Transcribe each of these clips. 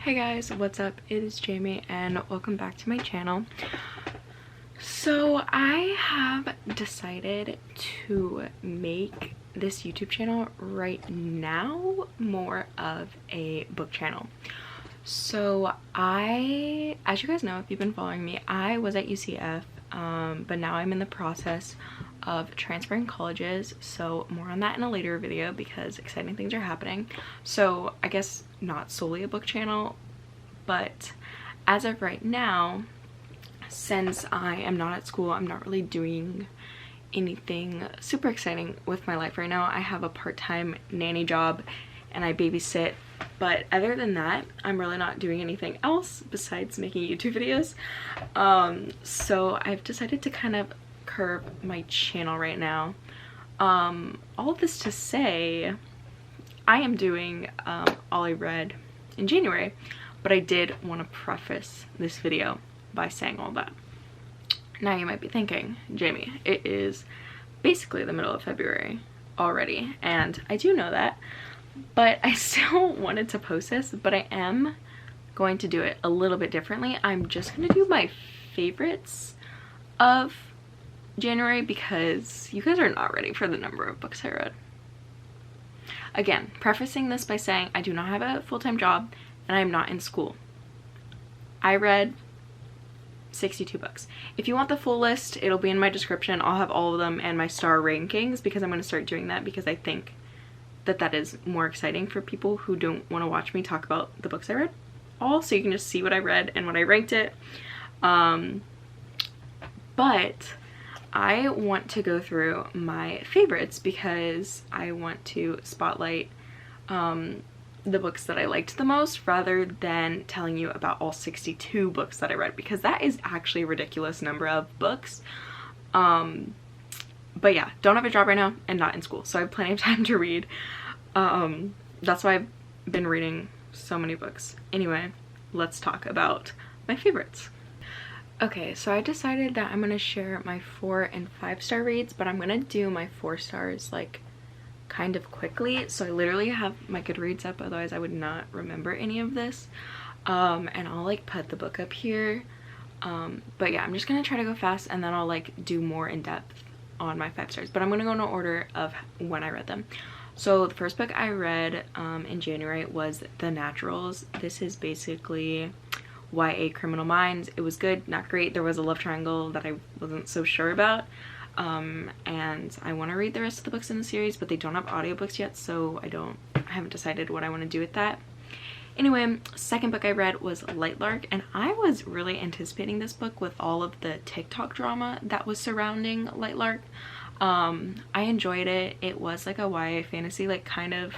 Hey guys, what's up? It is Jamie and welcome back to my channel. So I have decided to make this YouTube channel right now more of a book channel. So as you guys know, if you've been following me, I was at UCF, but now I'm in the process of transferring colleges, so more on that in a later video because exciting things are happening. So I guess not solely a book channel, but as of right now, since I am not at school, I'm not really doing anything super exciting with my life right now. I have a part-time nanny job and I babysit, but other than that, I'm really not doing anything else besides making YouTube videos. So I've decided to kind of curb my channel right now. All of this to say, I am doing all I read in January, but I did want to preface this video by saying all that. Now you might be thinking, Jamie, it is basically the middle of February already, and I do know that, but I still wanted to post this, but I am going to do it a little bit differently. I'm just going to do my favorites of January because you guys are not ready for the number of books I read. Again, prefacing this by saying I do not have a full-time job and I'm not in school. I read 62 books. If you want the full list, it'll be in my description. I'll have all of them and my star rankings because I'm going to start doing that because I think that that is more exciting for people who don't want to watch me talk about the books I read all, so you can just see what I read and what I ranked it. But I want to go through my favorites because I want to spotlight the books that I liked the most rather than telling you about all 62 books that I read, because that is actually a ridiculous number of books. But yeah, don't have a job right now and not in school, so I have plenty of time to read. That's why I've been reading so many books. Anyway, let's talk about my favorites. Okay, so I decided that I'm gonna share my 4 and 5-star reads, but I'm gonna do my 4 stars like kind of quickly. So I literally have my Goodreads up, otherwise I would not remember any of this. And I'll like put the book up here. But yeah, I'm just gonna try to go fast and then I'll like do more in depth on my 5 stars. But I'm gonna go in order of when I read them. So the first book I read in January was The Naturals. This is basically YA Criminal Minds. It was good, not great. There was a love triangle that I wasn't so sure about. And I want to read the rest of the books in the series, but they don't have audiobooks yet, so I haven't decided what I want to do with that. Anyway, second book I read was Lightlark, and I was really anticipating this book with all of the TikTok drama that was surrounding Lightlark. I enjoyed it. It was like a YA fantasy, like kind of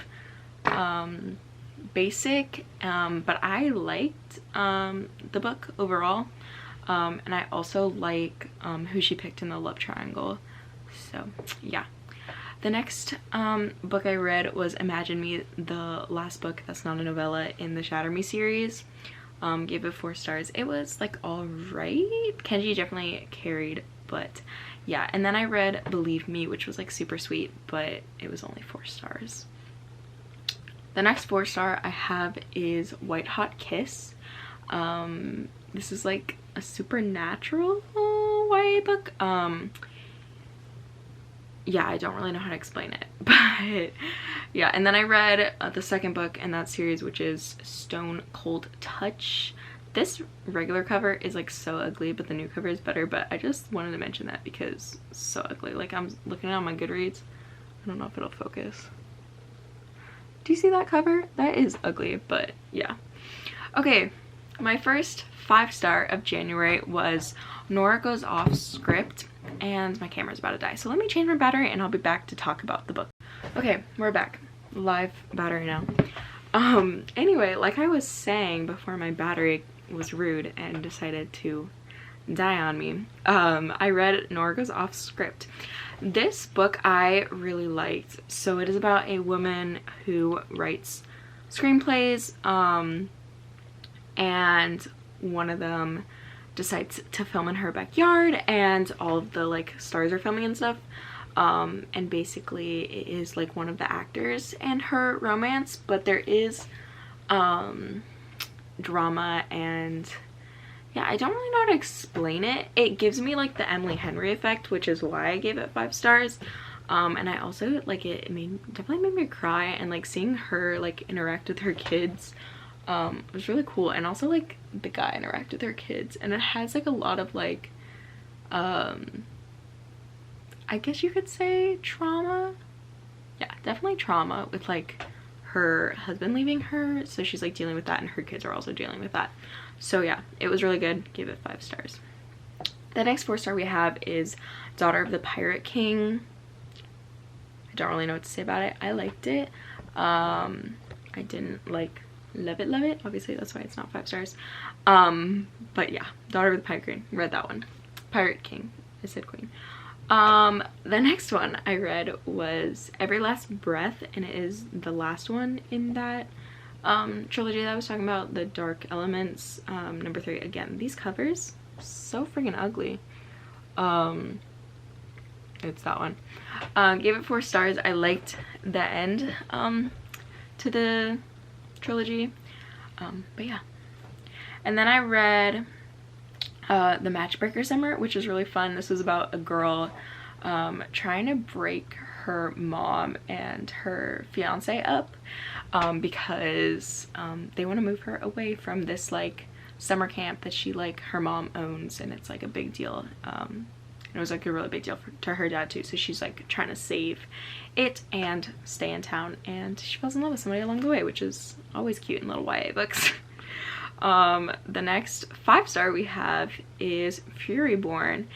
basic, but I liked the book overall. And I also like who she picked in the love triangle. So yeah. The next book I read was Imagine Me, the last book that's not a novella in the Shatter Me series. Gave it 4 stars. It was like alright. Kenji definitely carried, but yeah. And then I read Believe Me, which was like super sweet, but it was only 4 stars. The next 4-star I have is White Hot Kiss. This is like a supernatural YA book. Yeah, I don't really know how to explain it, but yeah. And then I read the second book in that series, which is Stone Cold Touch. This regular cover is like so ugly, but the new cover is better. But I just wanted to mention that because it's so ugly. Like, I'm looking at my Goodreads. I don't know if it'll focus. Do you see that cover? That is ugly, but yeah. Okay, my first 5-star of January was Nora Goes Off Script, and my camera's about to die. So let me change my battery and I'll be back to talk about the book. Okay, we're back. Live battery now. Anyway, like I was saying before my battery was rude and decided to die on me, I read Nora Goes Off Script. This book I really liked. So it is about a woman who writes screenplays, and one of them decides to film in her backyard, and all of the like stars are filming and stuff. And basically it is like one of the actors and her romance, but there is drama, and yeah, I don't really know how to explain it. It gives me like the Emily Henry effect, which is why I gave it 5 stars. And I also like it definitely made me cry, and like seeing her like interact with her kids was really cool, and also like the guy interact with her kids, and it has like a lot of like I guess you could say trauma. Yeah, definitely trauma with like her husband leaving her, so she's like dealing with that, and her kids are also dealing with that. So yeah, it was really good. Give it 5 stars. The next 4 star we have is Daughter of the Pirate King. I don't really know what to say about it. I liked it. I didn't like love it. Obviously that's why it's not 5 stars. But yeah, Daughter of the Pirate King, read that one. Pirate King, I said queen. The next one I read was Every Last Breath, and it is the last one in that trilogy that I was talking about, the Dark Elements, number 3. Again, these covers so freaking ugly. It's that one. Gave it 4 stars. I liked the end to the trilogy, but yeah. And then I read the Matchbreaker Summer, which is really fun. This was about a girl trying to break her mom and her fiance up because they want to move her away from this like summer camp that she like her mom owns, and it's like a big deal. It was like a really big deal to her dad too, so she's like trying to save it and stay in town, and she falls in love with somebody along the way, which is always cute in little YA books. The next 5 star we have is Furyborn,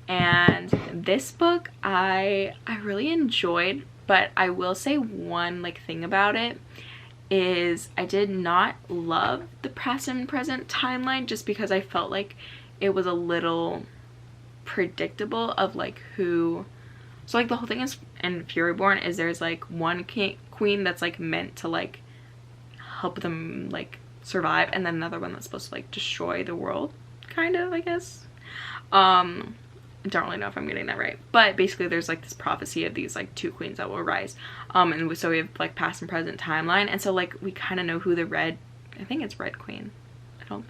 and this book I really enjoyed, but I will say one like thing about it is I did not love the past and present timeline, just because I felt like it was a little predictable of like who. So like the whole thing is in Furyborn is there's like one queen that's like meant to like help them like survive, and then another one that's supposed to like destroy the world, kind of, I guess. I don't really know if I'm getting that right, but basically there's like this prophecy of these like 2 queens that will rise, and so we have like past and present timeline, and so like we kind of know who the red, I think it's Red Queen,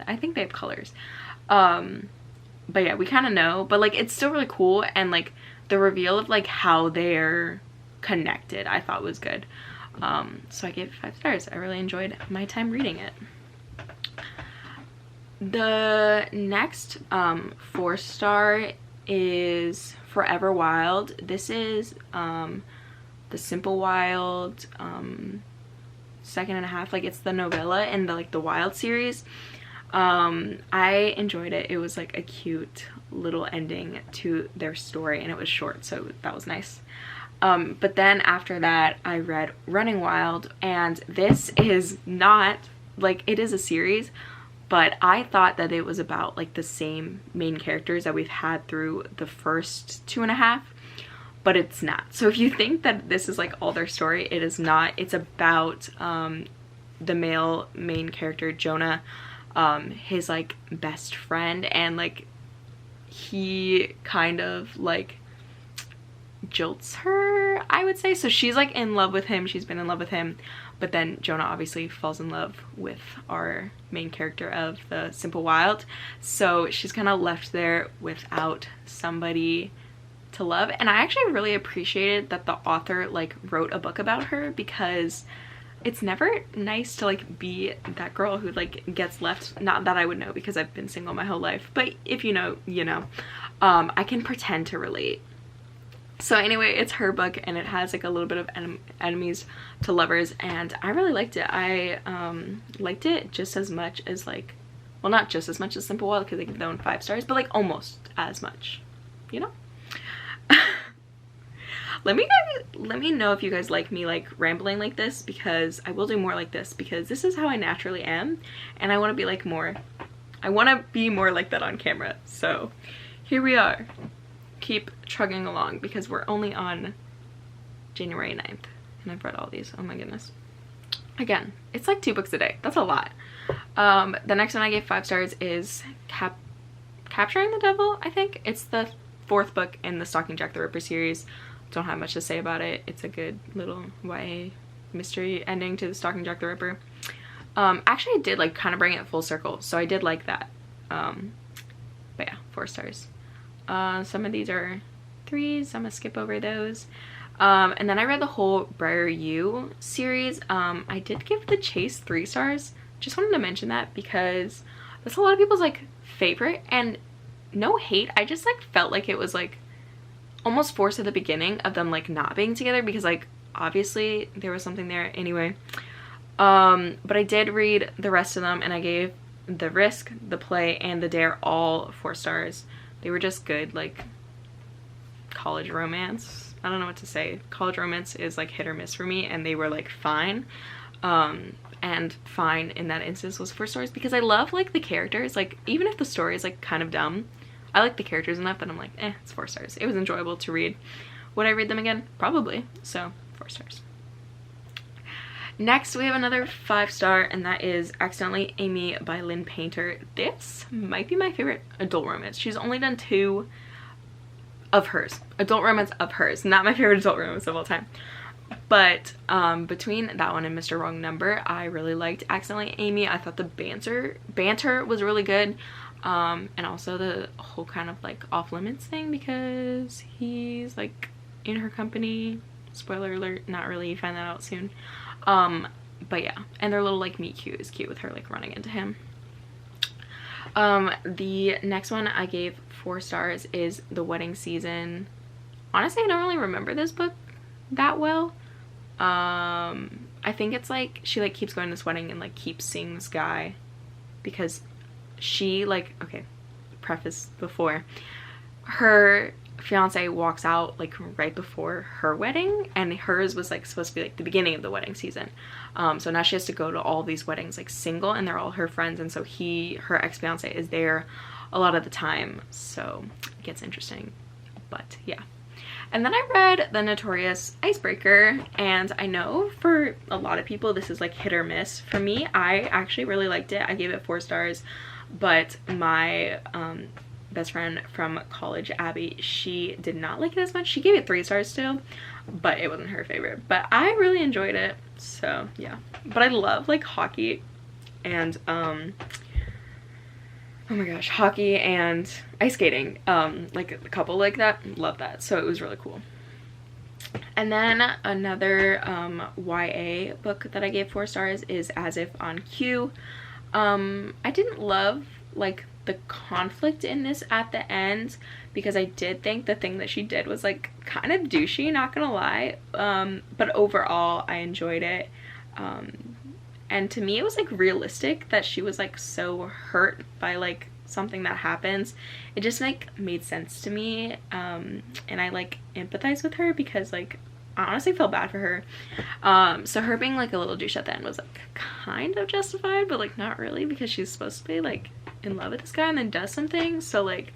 I think they have colors, but yeah, we kind of know, but like it's still really cool, and like the reveal of like how they're connected I thought was good. So I gave it 5 stars. I really enjoyed my time reading it. The next 4 star is Forever Wild. This is the Simple Wild second and a half, like it's the novella in the like the Wild series. I enjoyed it. It was like a cute little ending to their story, and it was short, so that was nice. But then after that I read Running Wild, and this is not like, it is a series, but I thought that it was about like the same main characters that we've had through the first 2.5, but it's not. So if you think that this is like all their story, it is not. It's about the male main character Jonah, his like best friend, and like he kind of like jilts her, I would say. So she's like in love with him, she's been in love with him, but then Jonah obviously falls in love with our main character of the Simple Wild, so she's kind of left there without somebody to love. And I actually really appreciated that the author like wrote a book about her, because it's never nice to like be that girl who like gets left. Not that I would know, because I've been single my whole life, but if you know, you know. I can pretend to relate. So anyway, it's her book, and it has like a little bit of enemies to lovers, and I really liked it. I liked it just as much as like, well, not just as much as Simple Wild, because they give them 5 stars, but like almost as much, you know. Let me know if you guys like me like rambling like this, because I will do more like this, because this is how I naturally am, and I want to be like more, I want to be more like that on camera. So here we are. Keep trugging along, because we're only on January 9th, and I've read all these. Oh my goodness. Again, it's like 2 books a day. That's a lot. The next one I gave 5 stars is Capturing the Devil, I think. It's the 4th book in the Stalking Jack the Ripper series. Don't have much to say about it. It's a good little YA mystery ending to the Stalking Jack the Ripper. Actually I did like kind of bring it full circle, so I did like that. But yeah, 4 stars. Some of these are 3s, so I'm gonna skip over those. And then I read the whole Briar U series. I did give The Chase 3 stars. Just wanted to mention that because that's a lot of people's like favorite, and no hate, I just like felt like it was like almost forced at the beginning of them like not being together, because like obviously there was something there anyway. But I did read the rest of them, and I gave The Risk, The Play, and The Dare all 4 stars. They were just good, like college romance. I don't know what to say. College romance is like hit or miss for me, and they were like fine. And fine in that instance was 4 stars because I love like the characters. Like even if the story is like kind of dumb, I like the characters enough that I'm like, it's 4 stars. It was enjoyable to read. Would I read them again? Probably. So 4 stars. Next we have another 5-star, and that is Accidentally Amy by Lynn Painter. This might be my favorite adult romance. She's only done 2 of hers. Adult romance of hers. Not my favorite adult romance of all time. But between that one and Mr. Wrong Number, I really liked Accidentally Amy. I thought the banter was really good. And also the whole kind of like off limits thing, because he's like in her company. Spoiler alert, not really, you find that out soon. But yeah, and their little like meet cute is cute with her like running into him. The next one I gave 4 stars is The Wedding Season. Honestly, I don't really remember this book that well. I think it's like she like keeps going to this wedding and like keeps seeing this guy because she like, okay, preface before, her fiance walks out like right before her wedding, and hers was like supposed to be like the beginning of the wedding season. So now she has to go to all these weddings like single, and they're all her friends, and so her ex-fiance is there a lot of the time, so it gets interesting. But yeah. And then I read the notorious Icebreaker, and I know for a lot of people this is like hit or miss. For me, I actually really liked it. I gave it 4 stars, but my best friend from college, Abby, she did not like it as much. She gave it 3 stars still, but it wasn't her favorite. But I really enjoyed it, so yeah. But I love like hockey and oh my gosh, hockey and ice skating, like a couple like that, love that, so it was really cool. And then another YA book that I gave 4 stars is As If on Cue. I didn't love like the conflict in this at the end, because I did think the thing that she did was like kind of douchey, not gonna lie, but overall I enjoyed it. And to me it was like realistic that she was like so hurt by like something that happens. It just like made sense to me, and I like empathize with her because like I honestly felt bad for her. So her being like a little douche at the end was like kind of justified, but like not really, because she's supposed to be like in love with this guy and then does some things, so like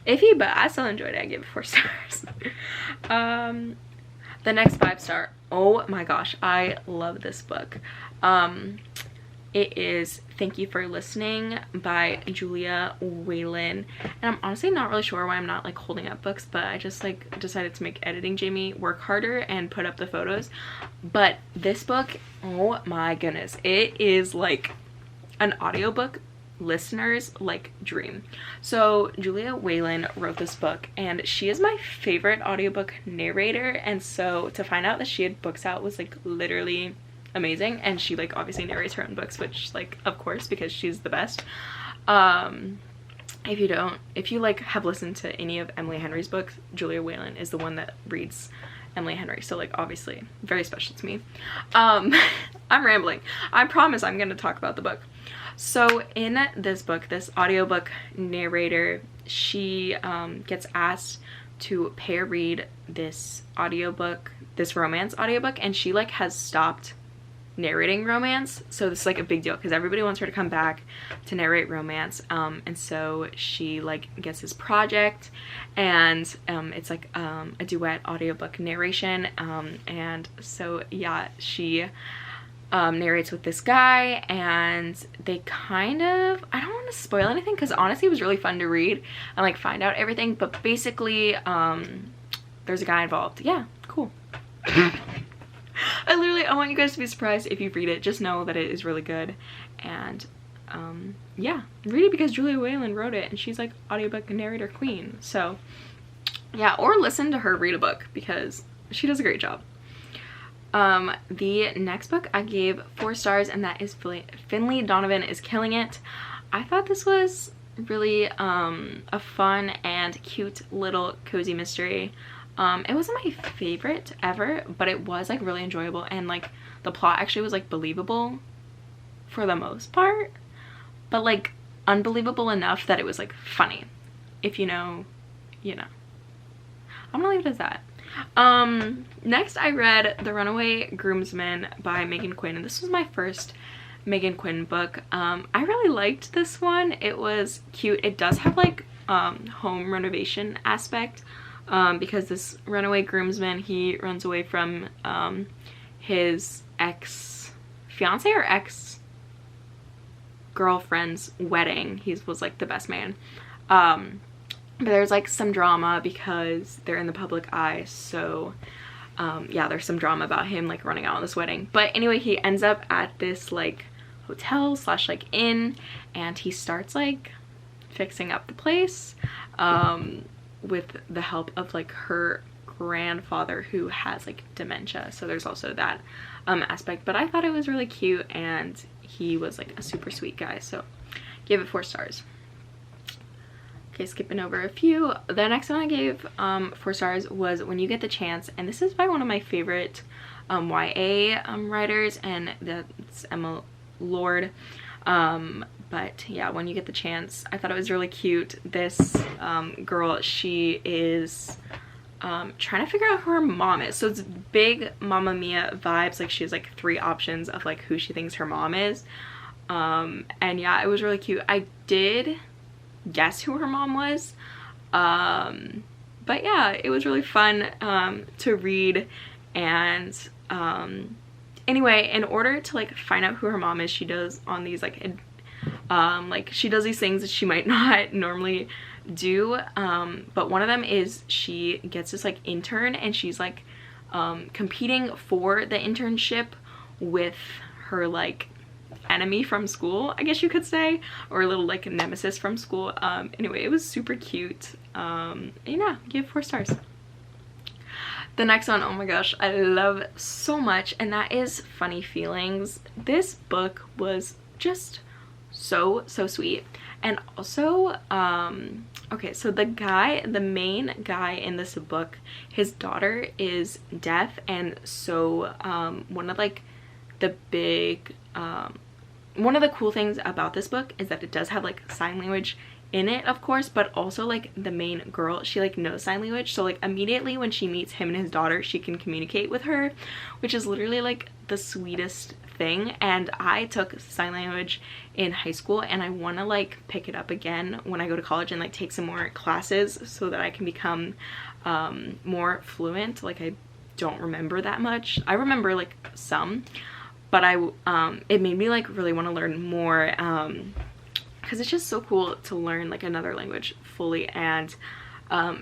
iffy, but I still enjoyed it. I gave it 4 stars. The next 5-star, oh my gosh, I love this book. It is Thank You for Listening by Julia Whalen, and I'm honestly not really sure why I'm not like holding up books, but I just like decided to make editing Jamie work harder and put up the photos. But this book, oh my goodness, it is like an audiobook listener's like dream. So Julia Whalen wrote this book, and she is my favorite audiobook narrator, and so to find out that she had books out was like literally amazing. And she like obviously narrates her own books, which like of course, because she's the best. If you like have listened to any of Emily Henry's books, Julia Whalen is the one that reads Emily Henry, so like obviously very special to me. I'm rambling. I promise I'm gonna talk about the book. So in this book, this audiobook narrator, she gets asked to pair read this audiobook, this romance audiobook, and she like has stopped narrating romance, so this is like a big deal because everybody wants her to come back to narrate romance. And so she like gets this project, and it's like a duet audiobook narration, and so yeah, she narrates with this guy, and they kind of, I don't want to spoil anything because honestly it was really fun to read and like find out everything, but basically there's a guy involved. Yeah, cool. I want you guys to be surprised if you read it. Just know that it is really good. And yeah, read it because Julia Whalen wrote it and she's like audiobook narrator queen. So yeah, or listen to her read a book because she does a great job. The next book I gave 4 stars, and that is Finlay. Donovan is killing it. I thought this was really a fun and cute little cozy mystery. It wasn't my favorite ever, but it was like really enjoyable, and like the plot actually was like believable for the most part, but like unbelievable enough that it was like funny. If you know, you know. I'm gonna leave it as that. Next I read The Runaway Groomsman by Megan Quinn, and this was my first Megan Quinn book. I really liked this one. It was cute. It does have like home renovation aspect, because this runaway groomsman, he runs away from his ex-fiance or ex-girlfriend's wedding. He was like the best man. But there's like some drama because they're in the public eye, so yeah, there's some drama about him like running out on this wedding. But anyway, he ends up at this like hotel slash like inn, and he starts like fixing up the place with the help of like her grandfather who has like dementia, so there's also that aspect. But I thought it was really cute, and he was like a super sweet guy, so give it 4 stars. Okay, skipping over a few. The next one I gave 4 stars was When You Get the Chance, and this is by one of my favorite YA writers, and that's Emma Lord. But yeah, When You Get the Chance, I thought it was really cute. This girl, she is trying to figure out who her mom is, so it's big Mamma Mia vibes. Like she has like 3 options of like who she thinks her mom is, and yeah, it was really cute. I did guess who her mom was, but yeah, it was really fun to read. And anyway, in order to like find out who her mom is, she does on these like she does these things that she might not normally do, but one of them is she gets this like intern, and she's like competing for the internship with her like enemy from school, I guess you could say, or a little like nemesis from school. Anyway, it was super cute. And yeah, give 4 stars. The next one, oh my gosh, I love so much, and that is Funny Feelings. This book was just so sweet. And also okay, so the main guy in this book, his daughter is deaf, and so one of like the big one of the cool things about this book is that it does have like sign language in it, of course, but also like the main girl, she like knows sign language, so like immediately when she meets him and his daughter, she can communicate with her, which is literally like the sweetest thing. And I took sign language in high school, and I want to like pick it up again when I go to college and like take some more classes so that I can become more fluent. Like I don't remember that much. I remember like some, but it made me like really want to learn more, because it's just so cool to learn like another language fully, and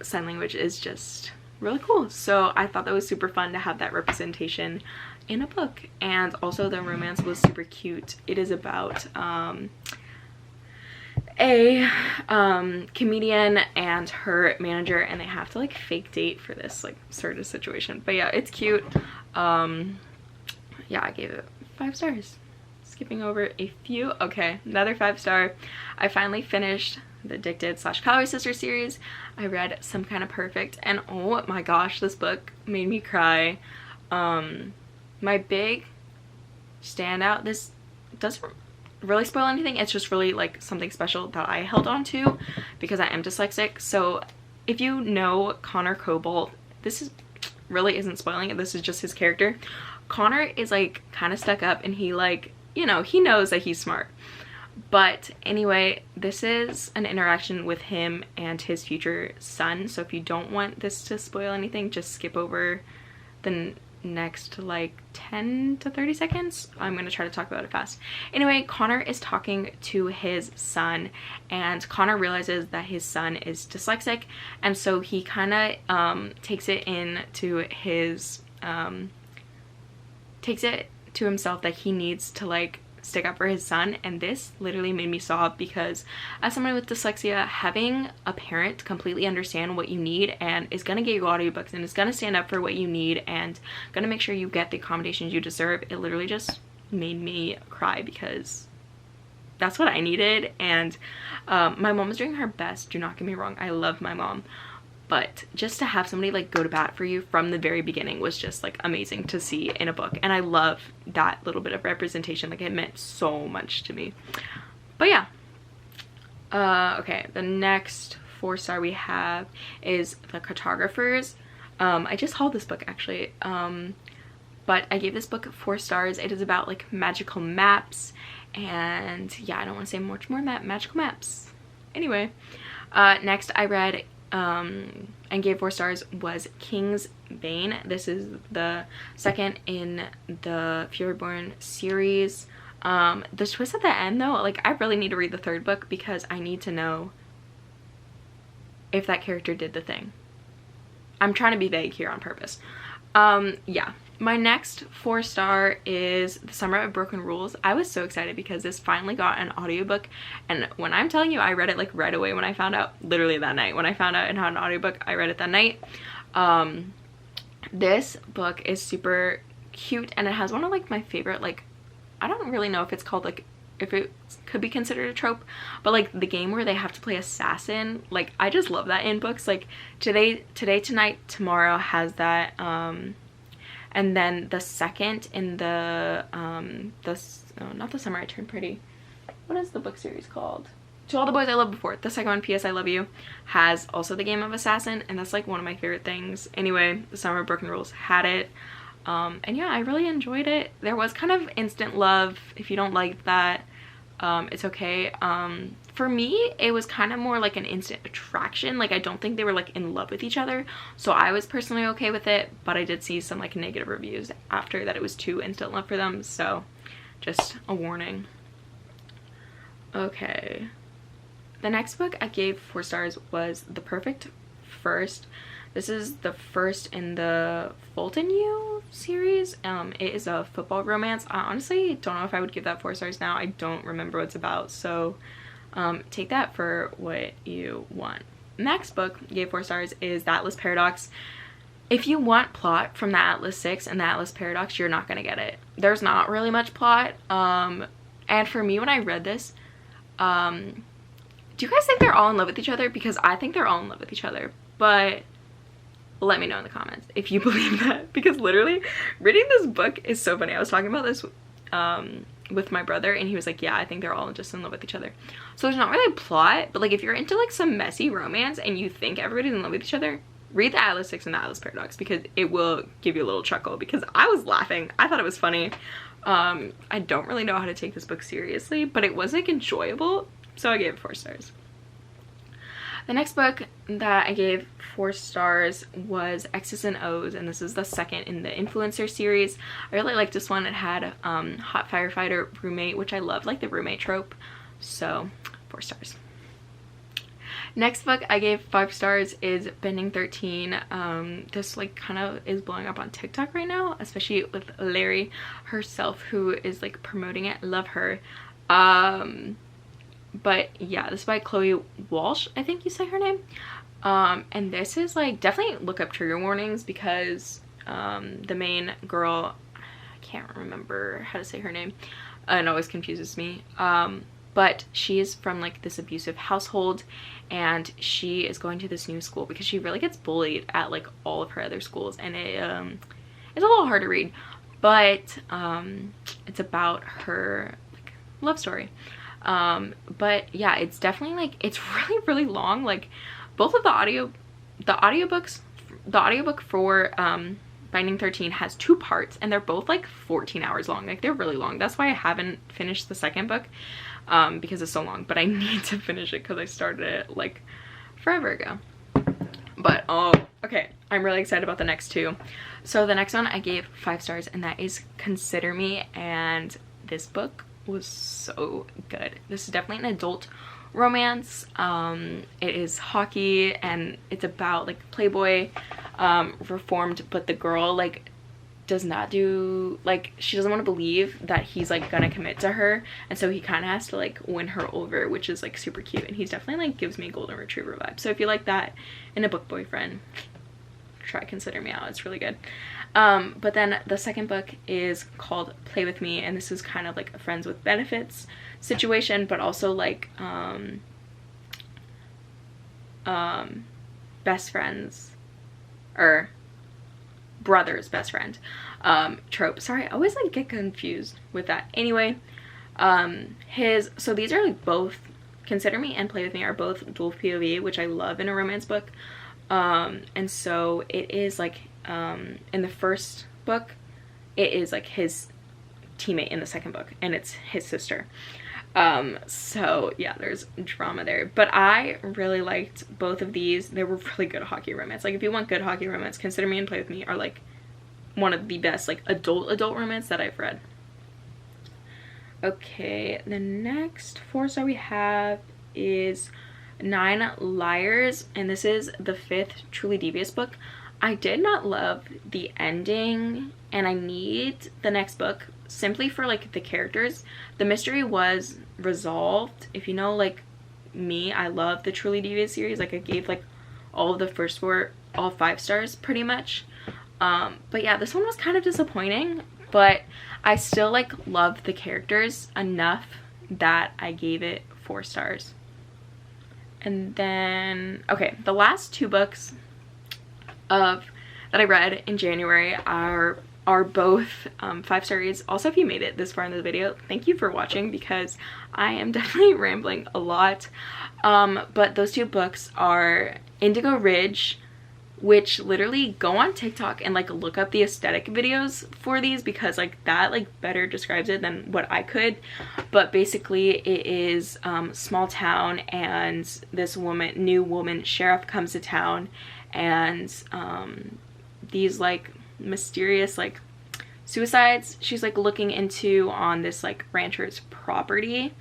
sign language is just really cool. So I thought that was super fun to have that representation in a book. And also the romance was super cute. It is about a comedian and her manager, and they have to like fake date for this like certain situation. But yeah, it's cute. Yeah, I gave it 5 stars. Skipping over a few. Okay, another 5 star. I finally finished the Addicted / Calorie Sister series. I read Some Kind of Perfect, and oh my gosh, this book made me cry. My big standout, this doesn't really spoil anything, it's just really like something special that I held on to because I am dyslexic. So if you know Connor Cobalt, this is really isn't spoiling it, this is just his character. Connor is like kind of stuck up, and he like, you know, he knows that he's smart. But anyway, this is an interaction with him and his future son, so if you don't want this to spoil anything, just skip over the next like 10 to 30 seconds. I'm gonna try to talk about it fast. Anyway, Connor is talking to his son, and Connor realizes that his son is dyslexic, and so he kind of takes it into his takes it to himself that he needs to like stick up for his son, and this literally made me sob because as someone with dyslexia, having a parent completely understand what you need and is gonna get you audiobooks and is gonna stand up for what you need and gonna make sure you get the accommodations you deserve, it literally just made me cry because that's what I needed. And my mom was doing her best, do not get me wrong, I love my mom, but just to have somebody like go to bat for you from the very beginning was just like amazing to see in a book, and I love that little bit of representation. Like, it meant so much to me. But yeah, okay, the next 4-star we have is the Cartographers. I just hauled this book actually, but I gave this book 4 stars. It is about like magical maps, and yeah, I don't want to say much more magical maps. Anyway, next I read and gave 4 stars was King's Bane. This is the second in the Furyborn series. The twist at the end though, like, I really need to read the 3rd book because I need to know if that character did the thing. I'm trying to be vague here on purpose. Yeah. My next 4-star is The Summer of Broken Rules. I was so excited because this finally got an audiobook, and when I'm telling you, I read it like right away when I found out, literally that night. When I found out it had an audiobook, I read it that night. This book is super cute, and it has one of like my favorite, like, I don't really know if it's called like, if it could be considered a trope, but like the game where they have to play assassin. Like, I just love that in books. Like Today, Tonight, Tomorrow has that, and then the second in the not The Summer I Turned Pretty, what is the book series called? To All the Boys I Loved Before, the second one, P.S. I Love You, has also the game of assassin, and that's like one of my favorite things. Anyway, The Summer of Broken Rules had it, and yeah, I really enjoyed it. There was kind of instant love. If you don't like that, it's okay. For me, it was kind of more like an instant attraction. Like, I don't think they were like in love with each other, so I was personally okay with it, but I did see some like negative reviews after that it was too instant love for them, so just a warning. Okay, the next book I gave 4 stars was The Perfect First. This is the first in the Fulton You series. It is a football romance. I honestly don't know if I would give that 4 stars now. I don't remember what it's about, so take that for what you want. Next book I gave 4 stars is The Atlas Paradox. If you want plot from the Atlas 6 and the Atlas Paradox, you're not gonna get it. There's not really much plot, and for me, when I read this, do you guys think they're all in love with each other? Because I think they're all in love with each other, but let me know in the comments if you believe that, because literally reading this book is so funny. I was talking about this with my brother, and he was like, yeah, I think they're all just in love with each other. So there's not really a plot, but like, if you're into like some messy romance and you think everybody's in love with each other, read the Atlas 6 and the Atlas Paradox, because it will give you a little chuckle, because I was laughing. I thought it was funny. I don't really know how to take this book seriously, but it was like enjoyable, so I gave it 4 stars. The next book that I gave 4 stars was X's and O's, and this is the second in the Influencer series. I really liked this one. It had hot firefighter roommate, which I love, like the roommate trope, so 4 stars. Next book I gave 5 stars is Bending 13. This like kind of is blowing up on TikTok right now, especially with Larry herself, who is like promoting it. Love her. But yeah, this is by Chloe Walsh, I think you say her name. And this is like, definitely look up trigger warnings, because the main girl, I can't remember how to say her name, it always confuses me, but she is from like this abusive household, and she is going to this new school because she really gets bullied at like all of her other schools, and it's a little hard to read, but it's about her like love story. But yeah, it's definitely like, it's really long. Like, both of the audiobook for Binding 13 has 2 parts, and they're both like 14 hours long. Like, they're really long. That's why I haven't finished the second book, because it's so long, but I need to finish it because I started it like forever ago. But oh, okay, I'm really excited about the next 2. So the next one I gave 5 stars, and that is Consider Me, and this book was so good. This is definitely an adult romance. It is hockey, and it's about like Playboy reformed, but the girl like does not do, like, she doesn't want to believe that he's like gonna commit to her, and so he kind of has to like win her over, which is like super cute. And he's definitely like gives me golden retriever vibe. So if you like that in a book boyfriend, try consider me out. It's really good. But then the second book is called Play With Me, and this is kind of like a friends with benefits situation, but also like best friends, or brother's best friend trope. Sorry, I always like get confused with that. Anyway, so these are like both, Consider Me and Play With Me are both dual POV, which I love in a romance book. And so it is like in the first book it is like his teammate, in the second book and it's his sister. So yeah, there's drama there, but I really liked both of these. They were really good hockey romance. Like if you want good hockey romance, Consider Me and Play With Me are like one of the best like adult romance that I've read. Okay, the next 4-star we have is 9 Liars, and this is the 5th Truly Devious book. I did not love the ending, and I need the next book simply for like the characters. The mystery was resolved. If you know like me, I love the Truly Devious series. Like I gave like all of the first 4 all 5 stars pretty much. But yeah, this one was kind of disappointing, but I still like loved the characters enough that I gave it 4 stars. And then, okay, the last 2 books that I read in January are both 5-star reads. Also, if you made it this far in the video, thank you for watching, because I am definitely rambling a lot. But those 2 books are Indigo Ridge, which literally go on TikTok and like look up the aesthetic videos for these, because like that like better describes it than what I could. But basically it is small town, and this new woman sheriff comes to town, and these like mysterious like suicides she's like looking into on this like rancher's property.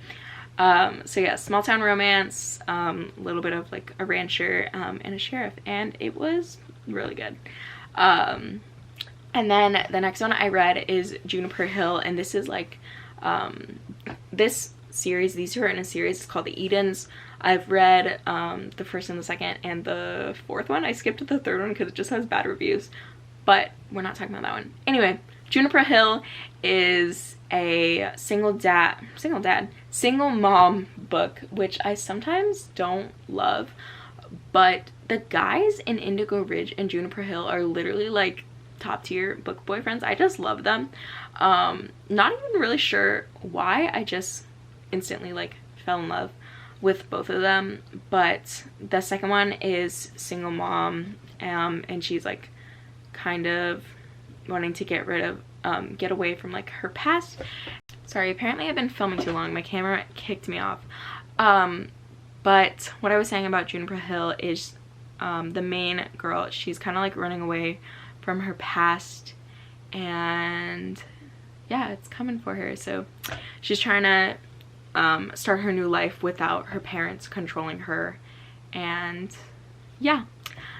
So yeah, small town romance, a little bit of like a rancher and a sheriff, and it was really good. And then the next one I read is Juniper Hill, and this is like this series, these two are in a series, it's called The Edens. I've read the first and the second and the 4th one. I skipped the 3rd one because it just has bad reviews, but we're not talking about that one. Anyway, Juniper Hill is a single mom book, which I sometimes don't love, but the guys in Indigo Ridge and Juniper Hill are literally like top tier book boyfriends. I just love them. Not even really sure why, I just instantly like fell in love with both of them. But the second one is single mom, and she's like kind of wanting to get away from like her past. Sorry, apparently I've been filming too long. My camera kicked me off. But what I was saying about Juniper Hill is the main girl, she's kind of like running away from her past, and yeah, it's coming for her. So she's trying to start her new life without her parents controlling her. And yeah,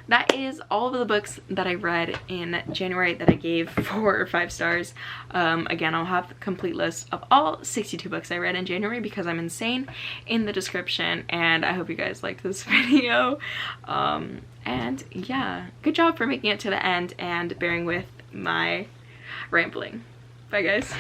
that is all of the books that I read in January that I gave 4 or 5 stars. Again, I'll have a complete list of all 62 books I read in January, because I'm insane, in the description. And I hope you guys liked this video. And yeah, good job for making it to the end and bearing with my rambling. Bye guys.